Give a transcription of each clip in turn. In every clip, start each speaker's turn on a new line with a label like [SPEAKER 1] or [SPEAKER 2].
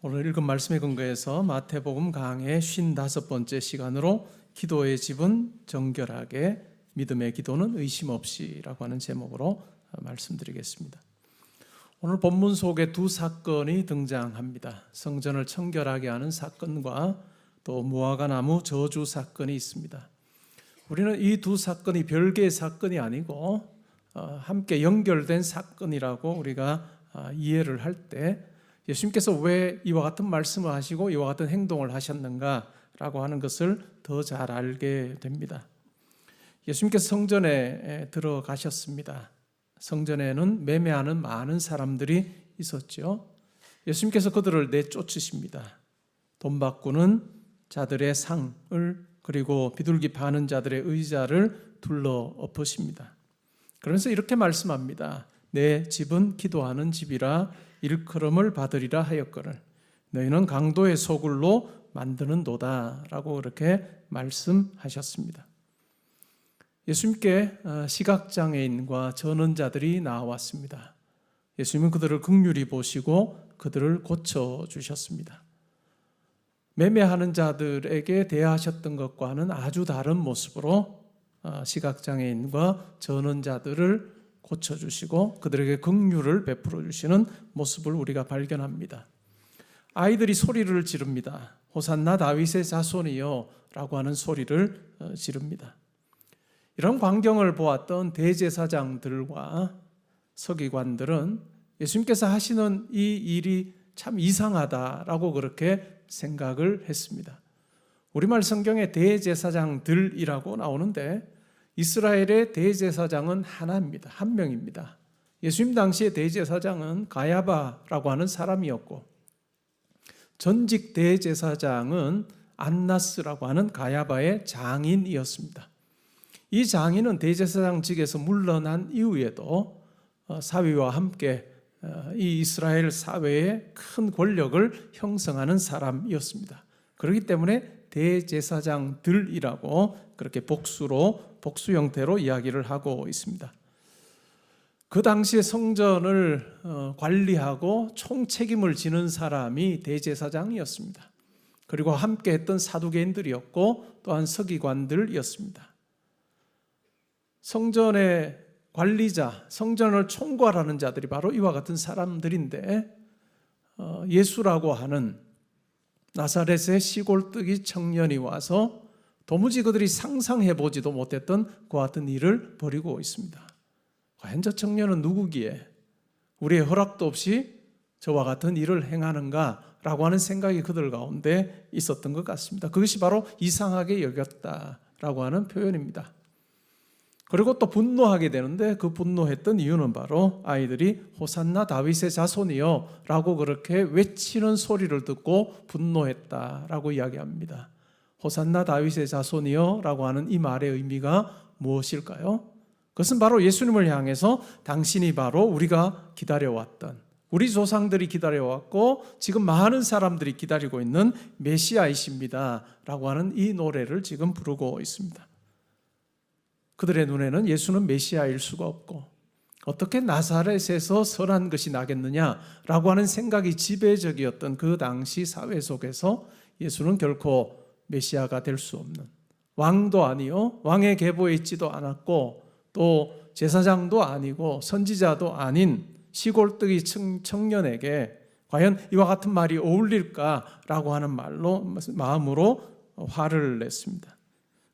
[SPEAKER 1] 오늘 읽은 말씀에 근거해서 마태복음 강의 55번째 시간으로 기도의 집은 정결하게, 믿음의 기도는 의심 없이라고 하는 제목으로 말씀드리겠습니다. 오늘 본문 속에 두 사건이 등장합니다. 성전을 청결하게 하는 사건과 또 무화과나무 저주 사건이 있습니다. 우리는 이 두 사건이 별개의 사건이 아니고 함께 연결된 사건이라고 우리가 이해를 할 때 예수님께서 왜 이와 같은 말씀을 하시고 이와 같은 행동을 하셨는가라고 하는 것을 더 잘 알게 됩니다. 예수님께서 성전에 들어가셨습니다. 성전에는 매매하는 많은 사람들이 있었죠. 예수님께서 그들을 내쫓으십니다. 돈 바꾸는 자들의 상을, 그리고 비둘기 파는 자들의 의자를 둘러 엎으십니다. 그러면서 이렇게 말씀합니다. 내 집은 기도하는 집이라 일컬음을 받으리라 하였거늘 너희는 강도의 소굴로 만드는도다 라고 그렇게 말씀하셨습니다. 예수님께 시각장애인과 전원자들이 나왔습니다. 예수님은 그들을 긍휼히 보시고 그들을 고쳐주셨습니다. 매매하는 자들에게 대하셨던 것과는 아주 다른 모습으로 시각장애인과 전원자들을 고쳐주시고 그들에게 긍휼을 베풀어 주시는 모습을 우리가 발견합니다. 아이들이 소리를 지릅니다. 호산나 다윗의 자손이여 라고 하는 소리를 지릅니다. 이런 광경을 보았던 대제사장들과 서기관들은 예수님께서 하시는 이 일이 참 이상하다라고 그렇게 생각을 했습니다. 우리말 성경에 대제사장들이라고 나오는데 이스라엘의 대제사장은 하나입니다. 한 명입니다. 예수님 당시의 대제사장은 가야바라고 하는 사람이었고 전직 대제사장은 안나스라고 하는 가야바의 장인이었습니다. 이 장인은 대제사장직에서 물러난 이후에도 사위와 함께 이 이스라엘 사회의 큰 권력을 형성하는 사람이었습니다. 그렇기 때문에 대제사장들이라고 그렇게 복수 형태로 이야기를 하고 있습니다. 그 당시에 성전을 관리하고 총책임을 지는 사람이 대제사장이었습니다. 그리고 함께 했던 사두개인들이었고 또한 서기관들이었습니다. 성전의 관리자, 성전을 총괄하는 자들이 바로 이와 같은 사람들인데 예수라고 하는 나사렛의 시골뜨기 청년이 와서 도무지 그들이 상상해보지도 못했던 그와 같은 일을 벌이고 있습니다. 과연 저 청년은 누구기에 우리의 허락도 없이 저와 같은 일을 행하는가라고 하는 생각이 그들 가운데 있었던 것 같습니다. 그것이 바로 이상하게 여겼다라고 하는 표현입니다. 그리고 또 분노하게 되는데 그 분노했던 이유는 바로 아이들이 호산나 다윗의 자손이여 라고 그렇게 외치는 소리를 듣고 분노했다라고 이야기합니다. 호산나 다윗의 자손이여 라고 하는 이 말의 의미가 무엇일까요? 그것은 바로 예수님을 향해서 당신이 바로 우리가 기다려왔던, 우리 조상들이 기다려왔고 지금 많은 사람들이 기다리고 있는 메시아이십니다 라고 하는 이 노래를 지금 부르고 있습니다. 그들의 눈에는 예수는 메시아일 수가 없고 어떻게 나사렛에서 선한 것이 나겠느냐라고 하는 생각이 지배적이었던 그 당시 사회 속에서 예수는 결코 메시아가 될 수 없는, 왕도 아니요 왕의 계보에 있지도 않았고 또 제사장도 아니고 선지자도 아닌 시골뜨기 청년에게 과연 이와 같은 말이 어울릴까라고 하는 마음으로 화를 냈습니다.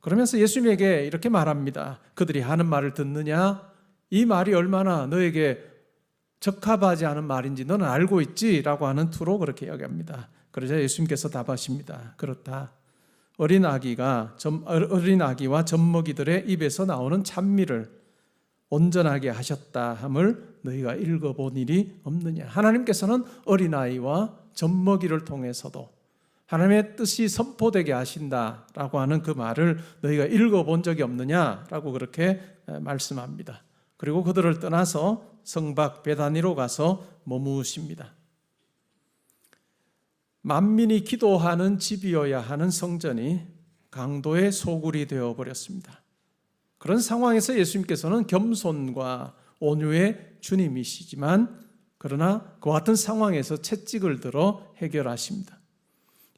[SPEAKER 1] 그러면서 예수님에게 이렇게 말합니다. 그들이 하는 말을 듣느냐? 이 말이 얼마나 너에게 적합하지 않은 말인지 너는 알고 있지? 라고 하는 투로 그렇게 이야기합니다. 그러자 예수님께서 답하십니다. 그렇다. 어린 아기와 젖먹이들의 입에서 나오는 찬미를 온전하게 하셨다 함을 너희가 읽어본 일이 없느냐. 하나님께서는 어린아이와 젖먹이를 통해서도 하나님의 뜻이 선포되게 하신다라고 하는 그 말을 너희가 읽어본 적이 없느냐라고 그렇게 말씀합니다. 그리고 그들을 떠나서 성박 베다니로 가서 머무십니다. 만민이 기도하는 집이어야 하는 성전이 강도의 소굴이 되어버렸습니다. 그런 상황에서 예수님께서는 겸손과 온유의 주님이시지만 그러나 그와 같은 상황에서 채찍을 들어 해결하십니다.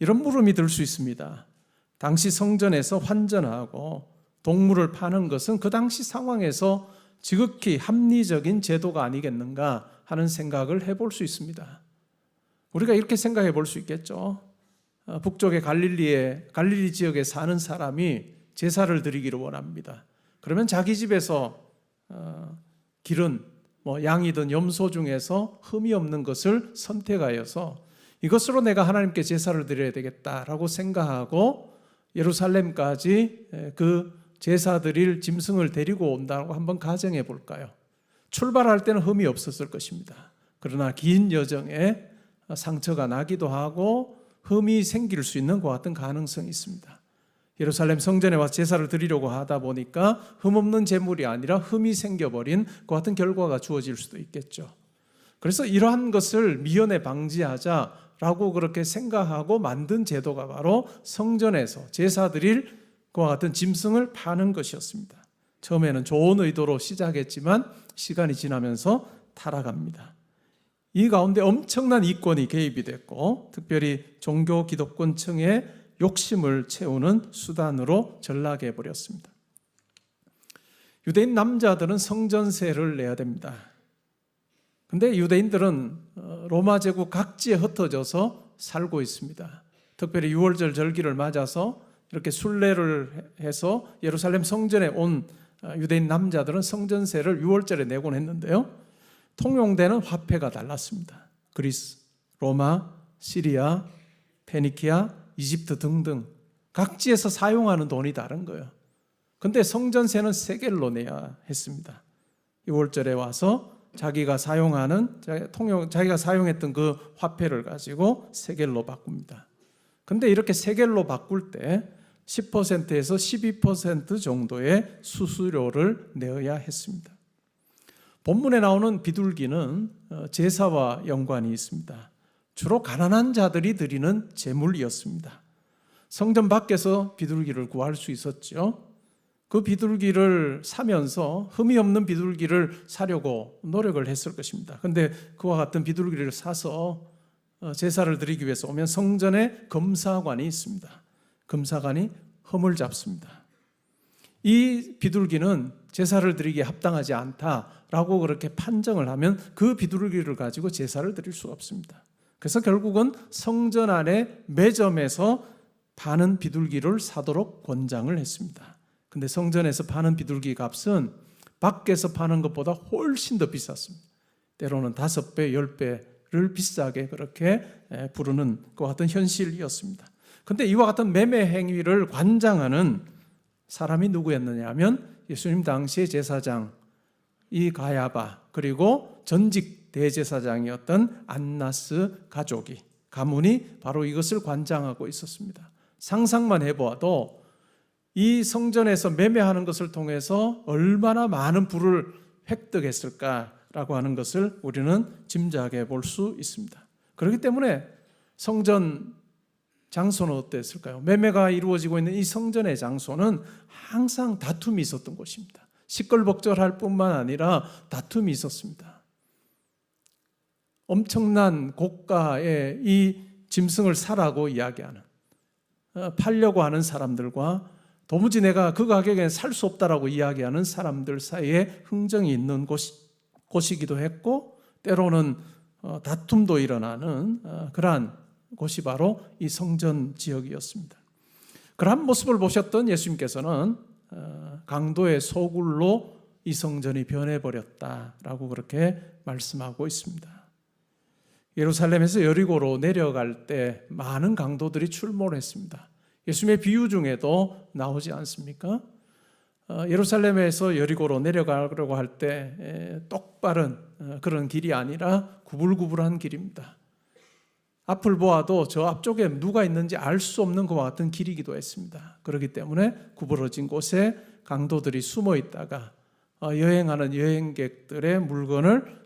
[SPEAKER 1] 이런 물음이 들 수 있습니다. 당시 성전에서 환전하고 동물을 파는 것은 그 당시 상황에서 지극히 합리적인 제도가 아니겠는가 하는 생각을 해볼 수 있습니다. 우리가 이렇게 생각해 볼 수 있겠죠. 북쪽의 갈릴리 지역에 사는 사람이 제사를 드리기를 원합니다. 그러면 자기 집에서 기른 양이든 염소 중에서 흠이 없는 것을 선택하여서 이것으로 내가 하나님께 제사를 드려야 되겠다라고 생각하고 예루살렘까지 그 제사 드릴 짐승을 데리고 온다고 한번 가정해 볼까요? 출발할 때는 흠이 없었을 것입니다. 그러나 긴 여정에 상처가 나기도 하고 흠이 생길 수 있는 것 같은 가능성이 있습니다. 예루살렘 성전에 와서 제사를 드리려고 하다 보니까 흠없는 제물이 아니라 흠이 생겨버린 그 같은 결과가 주어질 수도 있겠죠. 그래서 이러한 것을 미연에 방지하자라고 그렇게 생각하고 만든 제도가 바로 성전에서 제사 드릴 그와 같은 짐승을 파는 것이었습니다. 처음에는 좋은 의도로 시작했지만 시간이 지나면서 타락합니다. 이 가운데 엄청난 이권이 개입이 됐고 특별히 종교 기득권층의 욕심을 채우는 수단으로 전락해 버렸습니다. 유대인 남자들은 성전세를 내야 됩니다. 근데 유대인들은 로마 제국 각지에 흩어져서 살고 있습니다. 특별히 유월절 절기를 맞아서 이렇게 순례를 해서 예루살렘 성전에 온 유대인 남자들은 성전세를 유월절에 내곤 했는데요. 통용되는 화폐가 달랐습니다. 그리스, 로마, 시리아, 페니키아, 이집트 등등 각지에서 사용하는 돈이 다른 거예요. 근데 성전세는 세겔로 내야 했습니다. 유월절에 와서 자기가 사용했던 그 화폐를 가지고 세겔로 바꿉니다. 근데 이렇게 세겔로 바꿀 때 10%에서 12% 정도의 수수료를 내어야 했습니다. 본문에 나오는 비둘기는 제사와 연관이 있습니다. 주로 가난한 자들이 드리는 제물이었습니다. 성전 밖에서 비둘기를 구할 수 있었죠. 그 비둘기를 사면서 흠이 없는 비둘기를 사려고 노력을 했을 것입니다. 그런데 그와 같은 비둘기를 사서 제사를 드리기 위해서 오면 성전에 검사관이 있습니다. 검사관이 흠을 잡습니다. 이 비둘기는 제사를 드리기에 합당하지 않다라고 그렇게 판정을 하면 그 비둘기를 가지고 제사를 드릴 수가 없습니다. 그래서 결국은 성전 안에 매점에서 파는 비둘기를 사도록 권장을 했습니다. 근데 성전에서 파는 비둘기 값은 밖에서 파는 것보다 훨씬 더 비쌌습니다. 때로는 5배, 10배를 비싸게 그렇게 부르는 것 같은 현실이었습니다. 근데 이와 같은 매매 행위를 관장하는 사람이 누구였느냐 하면 예수님 당시의 제사장 이 가야바 그리고 전직 대제사장이었던 안나스 가문이 바로 이것을 관장하고 있었습니다. 상상만 해보아도 이 성전에서 매매하는 것을 통해서 얼마나 많은 부를 획득했을까라고 하는 것을 우리는 짐작해 볼 수 있습니다. 그렇기 때문에 성전 장소는 어땠을까요? 매매가 이루어지고 있는 이 성전의 장소는 항상 다툼이 있었던 곳입니다. 시끌벅적할 뿐만 아니라 다툼이 있었습니다. 엄청난 고가의 이 짐승을 사라고 이야기하는 팔려고 하는 사람들과 도무지 내가 그 가격에 살 수 없다라고 이야기하는 사람들 사이에 흥정이 있는 곳이기도 했고 때로는 다툼도 일어나는 그러한 곳이 바로 이 성전 지역이었습니다. 그러한 모습을 보셨던 예수님께서는 강도의 소굴로 이 성전이 변해버렸다라고 그렇게 말씀하고 있습니다. 예루살렘에서 여리고로 내려갈 때 많은 강도들이 출몰을 했습니다. 예수님의 비유 중에도 나오지 않습니까? 예루살렘에서 여리고로 내려가려고 할 때 똑바른 그런 길이 아니라 구불구불한 길입니다. 앞을 보아도 저 앞쪽에 누가 있는지 알 수 없는 것과 같은 길이기도 했습니다. 그렇기 때문에 구부러진 곳에 강도들이 숨어 있다가 여행하는 여행객들의 물건을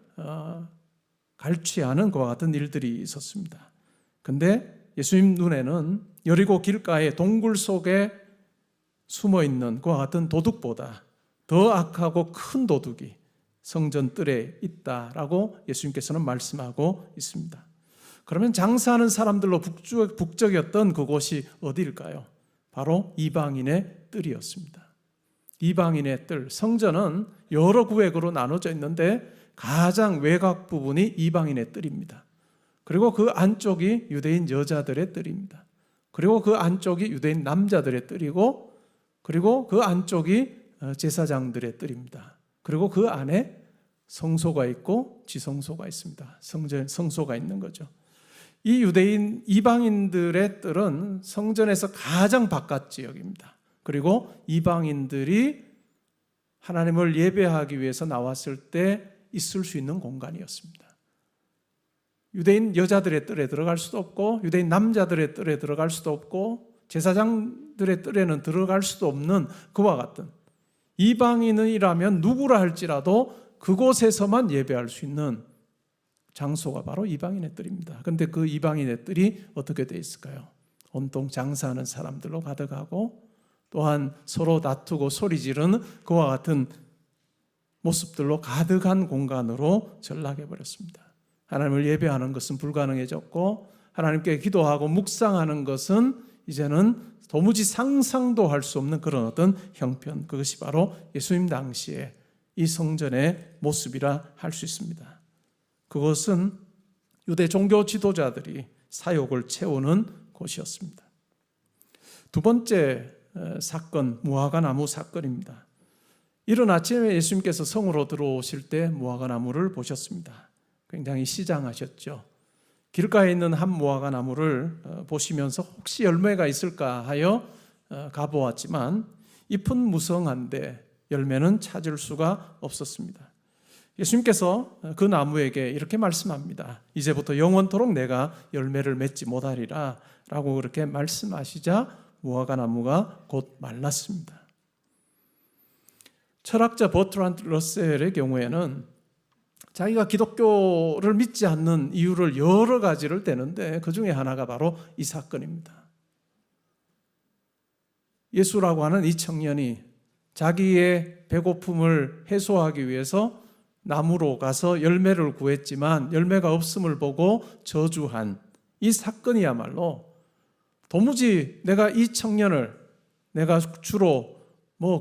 [SPEAKER 1] 갈취하는 것과 같은 일들이 있었습니다. 그런데 예수님 눈에는 여리고 길가의 동굴 속에 숨어 있는 그와 같은 도둑보다 더 악하고 큰 도둑이 성전 뜰에 있다라고 예수님께서는 말씀하고 있습니다. 그러면 장사하는 사람들로 북적였던 그곳이 어디일까요? 바로 이방인의 뜰이었습니다. 이방인의 뜰, 성전은 여러 구획으로 나눠져 있는데 가장 외곽 부분이 이방인의 뜰입니다. 그리고 그 안쪽이 유대인 여자들의 뜰입니다. 그리고 그 안쪽이 유대인 남자들의 뜰이고, 그리고 그 안쪽이 제사장들의 뜰입니다. 그리고 그 안에 성소가 있고 지성소가 있습니다. 성소가 있는 거죠. 이 유대인 이방인들의 뜰은 성전에서 가장 바깥 지역입니다. 그리고 이방인들이 하나님을 예배하기 위해서 나왔을 때 있을 수 있는 공간이었습니다. 유대인 여자들의 뜰에 들어갈 수도 없고, 유대인 남자들의 뜰에 들어갈 수도 없고, 제사장들의 뜰에는 들어갈 수도 없는 그와 같은, 이방인이라면 누구라 할지라도 그곳에서만 예배할 수 있는 장소가 바로 이방인의 뜰입니다. 그런데 그 이방인의 뜰이 어떻게 되어 있을까요? 온통 장사하는 사람들로 가득하고, 또한 서로 다투고 소리 지르는 그와 같은 모습들로 가득한 공간으로 전락해 버렸습니다. 하나님을 예배하는 것은 불가능해졌고, 하나님께 기도하고 묵상하는 것은 이제는 도무지 상상도 할 수 없는 그런 어떤 형편, 그것이 바로 예수님 당시에 이 성전의 모습이라 할 수 있습니다. 그것은 유대 종교 지도자들이 사욕을 채우는 곳이었습니다. 두 번째 사건, 무화과 나무 사건입니다. 이른 아침에 예수님께서 성으로 들어오실 때 무화과 나무를 보셨습니다. 굉장히 시장하셨죠. 길가에 있는 한 무화과 나무를 보시면서 혹시 열매가 있을까 하여 가보았지만 잎은 무성한데 열매는 찾을 수가 없었습니다. 예수님께서 그 나무에게 이렇게 말씀합니다. 이제부터 영원토록 내가 열매를 맺지 못하리라 라고 그렇게 말씀하시자 무화과 나무가 곧 말랐습니다. 철학자 버트란드 러셀의 경우에는 자기가 기독교를 믿지 않는 이유를 여러 가지를 대는데 그 중에 하나가 바로 이 사건입니다. 예수라고 하는 이 청년이 자기의 배고픔을 해소하기 위해서 나무로 가서 열매를 구했지만 열매가 없음을 보고 저주한 이 사건이야말로 도무지 내가 이 청년을 내가 주로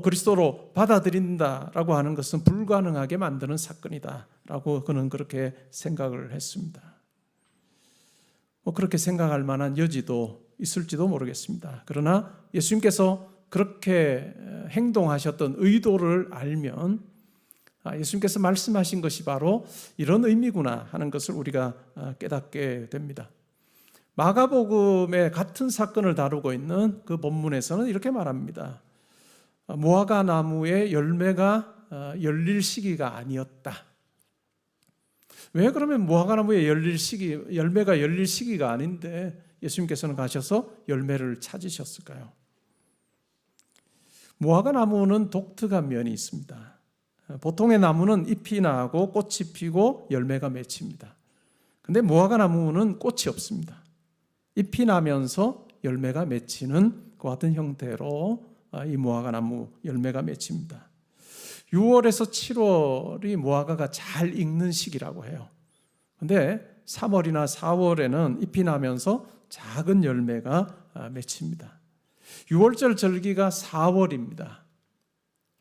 [SPEAKER 1] 그리스도로 받아들인다라고 하는 것은 불가능하게 만드는 사건이다라고 그는 그렇게 생각을 했습니다. 그렇게 생각할 만한 여지도 있을지도 모르겠습니다. 그러나 예수님께서 그렇게 행동하셨던 의도를 알면 예수님께서 말씀하신 것이 바로 이런 의미구나 하는 것을 우리가 깨닫게 됩니다. 마가복음의 같은 사건을 다루고 있는 그 본문에서는 이렇게 말합니다. 무화과 나무의 열매가 열릴 시기가 아니었다. 왜 그러면 무화과 나무의 열매가 열릴 시기가 아닌데 예수님께서는 가셔서 열매를 찾으셨을까요? 무화과 나무는 독특한 면이 있습니다. 보통의 나무는 잎이 나고 꽃이 피고 열매가 맺힙니다. 그런데 무화과 나무는 꽃이 없습니다. 잎이 나면서 열매가 맺히는 그 같은 형태로 이 무화과 나무 열매가 맺힙니다. 6월에서 7월이 무화과가 잘 익는 시기라고 해요. 그런데 3월이나 4월에는 잎이 나면서 작은 열매가 맺힙니다. 6월절 절기가 4월입니다.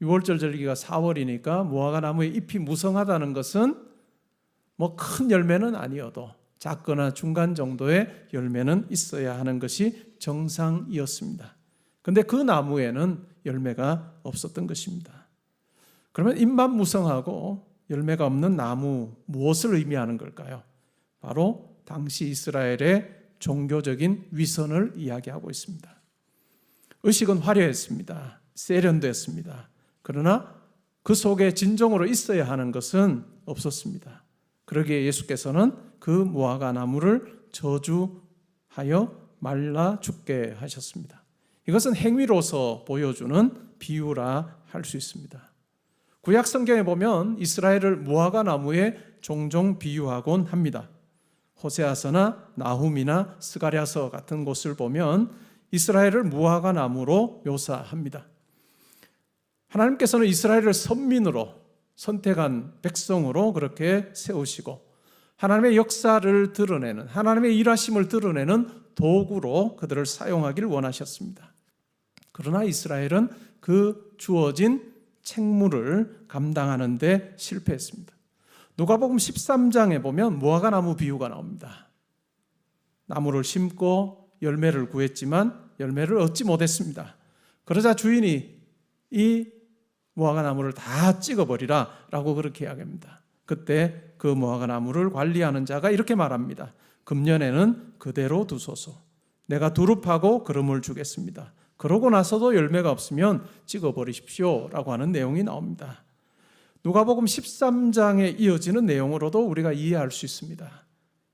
[SPEAKER 1] 6월절 절기가 4월이니까 무화과 나무의 잎이 무성하다는 것은 큰 열매는 아니어도 작거나 중간 정도의 열매는 있어야 하는 것이 정상이었습니다. 그런데 그 나무에는 열매가 없었던 것입니다. 그러면 잎만 무성하고 열매가 없는 나무, 무엇을 의미하는 걸까요? 바로 당시 이스라엘의 종교적인 위선을 이야기하고 있습니다. 의식은 화려했습니다. 세련됐습니다. 그러나 그 속에 진정으로 있어야 하는 것은 없었습니다. 그러기에 예수께서는 그 무화과 나무를 저주하여 말라 죽게 하셨습니다. 이것은 행위로서 보여주는 비유라 할 수 있습니다. 구약 성경에 보면 이스라엘을 무화과 나무에 종종 비유하곤 합니다. 호세아서나 나훔이나 스가랴서 같은 곳을 보면 이스라엘을 무화과 나무로 묘사합니다. 하나님께서는 이스라엘을 선민으로 선택한 백성으로 그렇게 세우시고 하나님의 역사를 드러내는, 하나님의 일하심을 드러내는 도구로 그들을 사용하기를 원하셨습니다. 그러나 이스라엘은 그 주어진 책무를 감당하는 데 실패했습니다. 누가복음 13장에 보면 무화과나무 비유가 나옵니다. 나무를 심고 열매를 구했지만 열매를 얻지 못했습니다. 그러자 주인이 이 무화과나무를 다 찍어버리라 라고 그렇게 이야기합니다. 그때 그 무화과나무를 관리하는 자가 이렇게 말합니다. 금년에는 그대로 두소서. 내가 두릅하고 그름을 주겠습니다. 그러고 나서도 열매가 없으면 찍어버리십시오 라고 하는 내용이 나옵니다. 누가복음 13장에 이어지는 내용으로도 우리가 이해할 수 있습니다.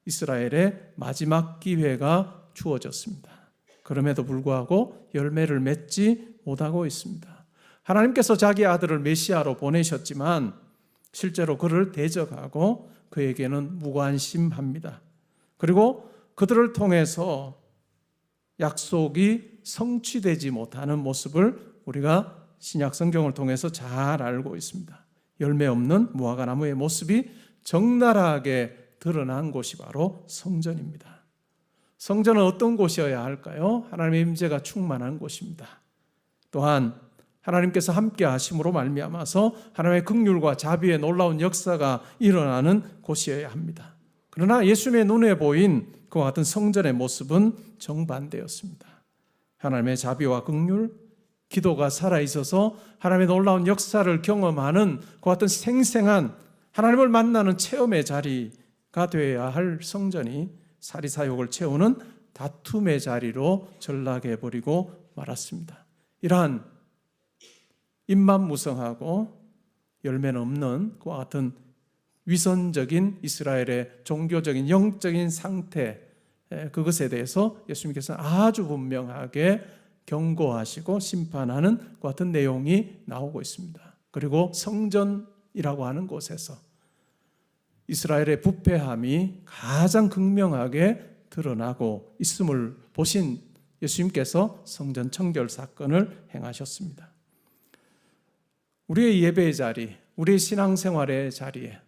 [SPEAKER 1] 이스라엘의 마지막 기회가 주어졌습니다. 그럼에도 불구하고 열매를 맺지 못하고 있습니다. 하나님께서 자기 아들을 메시아로 보내셨지만 실제로 그를 대적하고 그에게는 무관심합니다. 그리고 그들을 통해서 약속이 성취되지 못하는 모습을 우리가 신약 성경을 통해서 잘 알고 있습니다. 열매 없는 무화과나무의 모습이 적나라하게 드러난 곳이 바로 성전입니다. 성전은 어떤 곳이어야 할까요? 하나님의 임재가 충만한 곳입니다. 또한 하나님께서 함께 하심으로 말미암아서 하나님의 긍휼과 자비의 놀라운 역사가 일어나는 곳이어야 합니다. 그러나 예수님의 눈에 보인 그와 같은 성전의 모습은 정반대였습니다. 하나님의 자비와 긍휼, 기도가 살아있어서 하나님의 놀라운 역사를 경험하는 그와 같은 생생한 하나님을 만나는 체험의 자리가 되어야 할 성전이 사리사욕을 채우는 다툼의 자리로 전락해버리고 말았습니다. 이러한 입만 무성하고 열매는 없는 그와 같은 위선적인 이스라엘의 종교적인 영적인 상태, 그것에 대해서 예수님께서는 아주 분명하게 경고하시고 심판하는 그 같은 내용이 나오고 있습니다. 그리고 성전이라고 하는 곳에서 이스라엘의 부패함이 가장 극명하게 드러나고 있음을 보신 예수님께서 성전 청결 사건을 행하셨습니다. 우리의 예배의 자리, 우리의 신앙생활의 자리에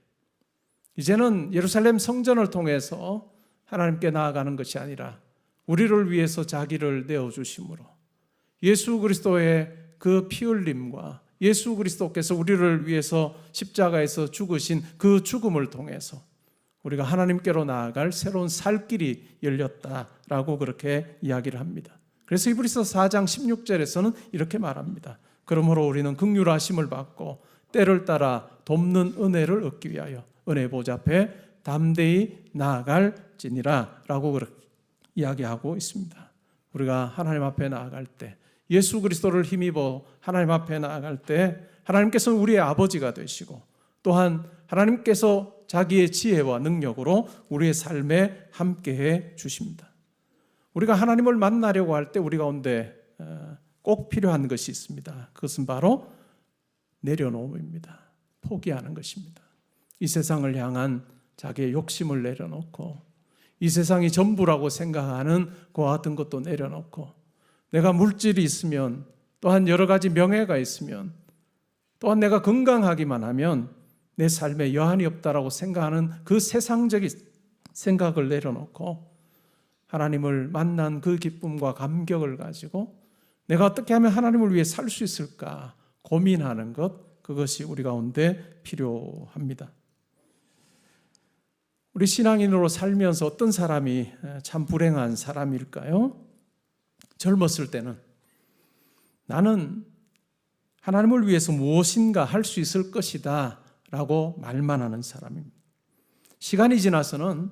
[SPEAKER 1] 이제는 예루살렘 성전을 통해서 하나님께 나아가는 것이 아니라 우리를 위해서 자기를 내어주심으로 예수 그리스도의 그 피 흘림과 예수 그리스도께서 우리를 위해서 십자가에서 죽으신 그 죽음을 통해서 우리가 하나님께로 나아갈 새로운 살 길이 열렸다라고 그렇게 이야기를 합니다. 그래서 히브리서 4장 16절에서는 이렇게 말합니다. 그러므로 우리는 긍휼하심을 받고 때를 따라 돕는 은혜를 얻기 위하여 은혜 보좌 앞에 담대히 나아갈지니라 라고 그렇게 이야기하고 있습니다. 우리가 하나님 앞에 나아갈 때 예수 그리스도를 힘입어 하나님 앞에 나아갈 때 하나님께서는 우리의 아버지가 되시고 또한 하나님께서 자기의 지혜와 능력으로 우리의 삶에 함께해 주십니다. 우리가 하나님을 만나려고 할 때 우리 가운데 꼭 필요한 것이 있습니다. 그것은 바로 내려놓음입니다. 포기하는 것입니다. 이 세상을 향한 자기의 욕심을 내려놓고 이 세상이 전부라고 생각하는 그와 같은 것도 내려놓고 내가 물질이 있으면 또한 여러 가지 명예가 있으면 또한 내가 건강하기만 하면 내 삶에 여한이 없다라고 생각하는 그 세상적인 생각을 내려놓고 하나님을 만난 그 기쁨과 감격을 가지고 내가 어떻게 하면 하나님을 위해 살 수 있을까 고민하는 것, 그것이 우리 가운데 필요합니다. 우리 신앙인으로 살면서 어떤 사람이 참 불행한 사람일까요? 젊었을 때는 나는 하나님을 위해서 무엇인가 할 수 있을 것이다 라고 말만 하는 사람입니다. 시간이 지나서는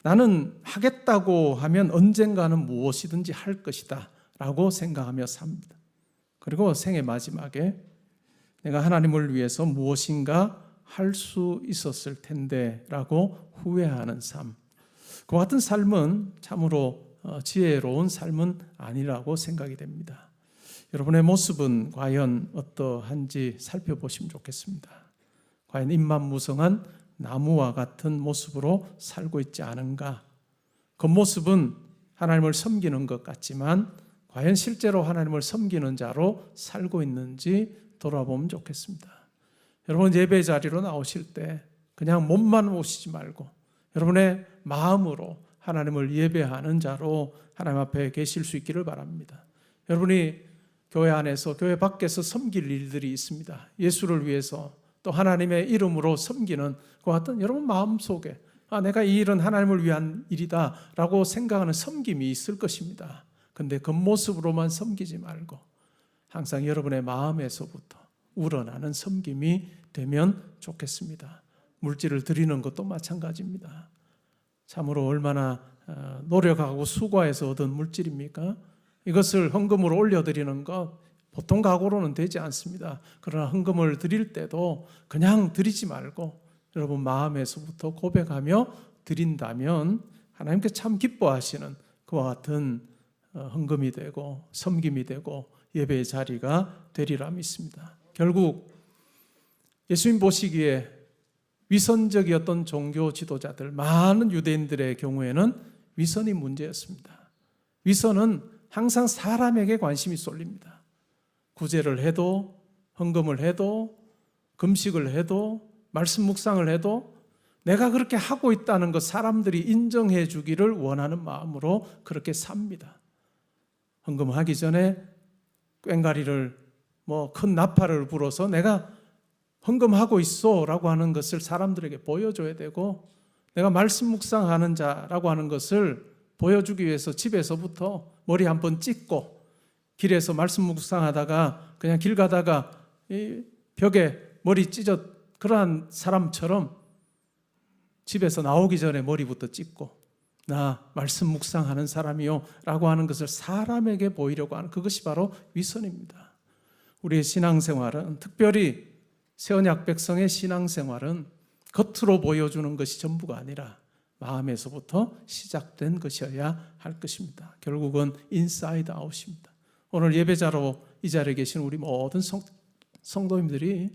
[SPEAKER 1] 나는 하겠다고 하면 언젠가는 무엇이든지 할 것이다 라고 생각하며 삽니다. 그리고 생의 마지막에 내가 하나님을 위해서 무엇인가 할 수 있었을 텐데 라고 후회하는 삶, 그 같은 삶은 참으로 지혜로운 삶은 아니라고 생각이 됩니다. 여러분의 모습은 과연 어떠한지 살펴보시면 좋겠습니다. 과연 입만무성한 나무와 같은 모습으로 살고 있지 않은가? 그 모습은 하나님을 섬기는 것 같지만 과연 실제로 하나님을 섬기는 자로 살고 있는지 돌아보면 좋겠습니다. 여러분 예배 자리로 나오실 때 그냥 몸만 오시지 말고 여러분의 마음으로 하나님을 예배하는 자로 하나님 앞에 계실 수 있기를 바랍니다. 여러분이 교회 안에서 교회 밖에서 섬길 일들이 있습니다. 예수를 위해서 또 하나님의 이름으로 섬기는 그 같은 여러분 마음속에 내가 이 일은 하나님을 위한 일이다 라고 생각하는 섬김이 있을 것입니다. 근데 겉모습으로만 섬기지 말고 항상 여러분의 마음에서부터 우러나는 섬김이 되면 좋겠습니다. 물질을 드리는 것도 마찬가지입니다. 참으로 얼마나 노력하고 수고해서 얻은 물질입니까? 이것을 헌금으로 올려드리는 것 보통 각오로는 되지 않습니다. 그러나 헌금을 드릴 때도 그냥 드리지 말고 여러분 마음에서부터 고백하며 드린다면 하나님께 참 기뻐하시는 그와 같은 헌금이 되고 섬김이 되고 예배의 자리가 되리라 믿습니다. 결국 예수님 보시기에 위선적이었던 종교 지도자들, 많은 유대인들의 경우에는 위선이 문제였습니다. 위선은 항상 사람에게 관심이 쏠립니다. 구제를 해도, 헌금을 해도, 금식을 해도, 말씀 묵상을 해도 내가 그렇게 하고 있다는 것 사람들이 인정해 주기를 원하는 마음으로 그렇게 삽니다. 헌금하기 전에 꽹가리를 큰 나팔을 불어서 내가 헌금하고 있어 라고 하는 것을 사람들에게 보여줘야 되고, 내가 말씀 묵상하는 자라고 하는 것을 보여주기 위해서 집에서부터 머리 한번 찢고, 길에서 말씀 묵상하다가 그냥 길 가다가 이 벽에 머리 찢어 그러한 사람처럼 집에서 나오기 전에 머리부터 찢고 나 말씀 묵상하는 사람이요 라고 하는 것을 사람에게 보이려고 하는 그것이 바로 위선입니다. 우리의 신앙생활은, 특별히 새언약 백성의 신앙생활은 겉으로 보여주는 것이 전부가 아니라 마음에서부터 시작된 것이어야 할 것입니다. 결국은 인사이드 아웃입니다. 오늘 예배자로 이 자리에 계신 우리 모든 성도님들이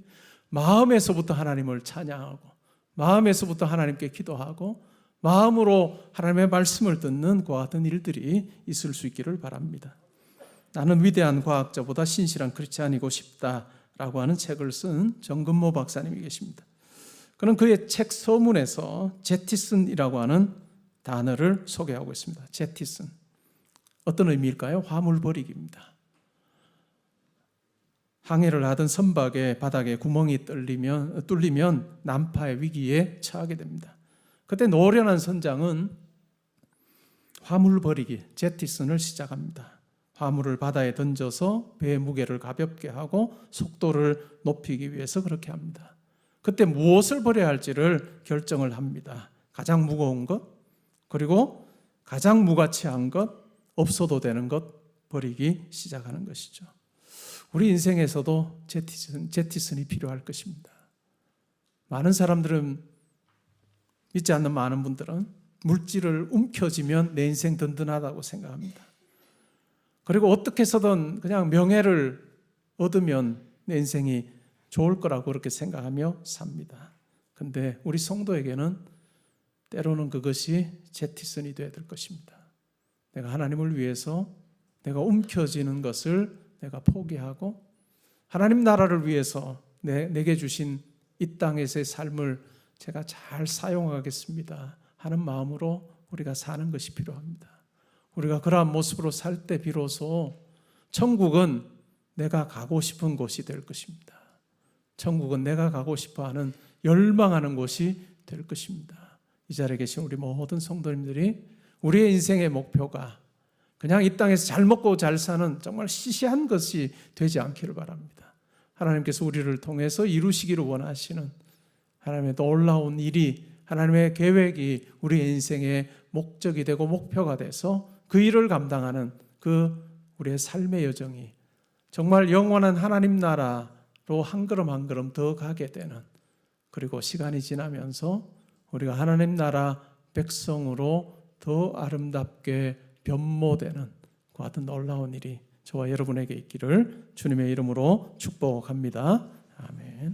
[SPEAKER 1] 마음에서부터 하나님을 찬양하고 마음에서부터 하나님께 기도하고 마음으로 하나님의 말씀을 듣는 그와 같은 일들이 있을 수 있기를 바랍니다. 나는 위대한 과학자보다 신실한 크리스찬이고 싶다라고 하는 책을 쓴 정근모 박사님이 계십니다. 그는 그의 책 서문에서 제티슨이라고 하는 단어를 소개하고 있습니다. 제티슨. 어떤 의미일까요? 화물버리기입니다. 항해를 하던 선박의 바닥에 구멍이 뚫리면 난파의 위기에 처하게 됩니다. 그때 노련한 선장은 화물버리기, 제티슨을 시작합니다. 화물을 바다에 던져서 배의 무게를 가볍게 하고 속도를 높이기 위해서 그렇게 합니다. 그때 무엇을 버려야 할지를 결정을 합니다. 가장 무거운 것, 그리고 가장 무가치한 것, 없어도 되는 것 버리기 시작하는 것이죠. 우리 인생에서도 제티슨이 필요할 것입니다. 많은 사람들은, 믿지 않는 많은 분들은 물질을 움켜쥐면 내 인생 든든하다고 생각합니다. 그리고 어떻게 해서든 그냥 명예를 얻으면 내 인생이 좋을 거라고 그렇게 생각하며 삽니다. 근데 우리 성도에게는 때로는 그것이 제티슨이 되어야 될 것입니다. 내가 하나님을 위해서 내가 움켜쥐는 것을 내가 포기하고 하나님 나라를 위해서 내게 주신 이 땅에서의 삶을 제가 잘 사용하겠습니다 하는 마음으로 우리가 사는 것이 필요합니다. 우리가 그러한 모습으로 살 때 비로소 천국은 내가 가고 싶은 곳이 될 것입니다. 천국은 내가 가고 싶어하는, 열망하는 곳이 될 것입니다. 이 자리에 계신 우리 모든 성도님들이 우리의 인생의 목표가 그냥 이 땅에서 잘 먹고 잘 사는 정말 시시한 것이 되지 않기를 바랍니다. 하나님께서 우리를 통해서 이루시기를 원하시는 하나님의 놀라운 일이, 하나님의 계획이 우리의 인생의 목적이 되고 목표가 돼서 그 일을 감당하는 그 우리의 삶의 여정이 정말 영원한 하나님 나라로 한 걸음 한 걸음 더 가게 되는, 그리고 시간이 지나면서 우리가 하나님 나라 백성으로 더 아름답게 변모되는 그 같은 놀라운 일이 저와 여러분에게 있기를 주님의 이름으로 축복합니다. 아멘.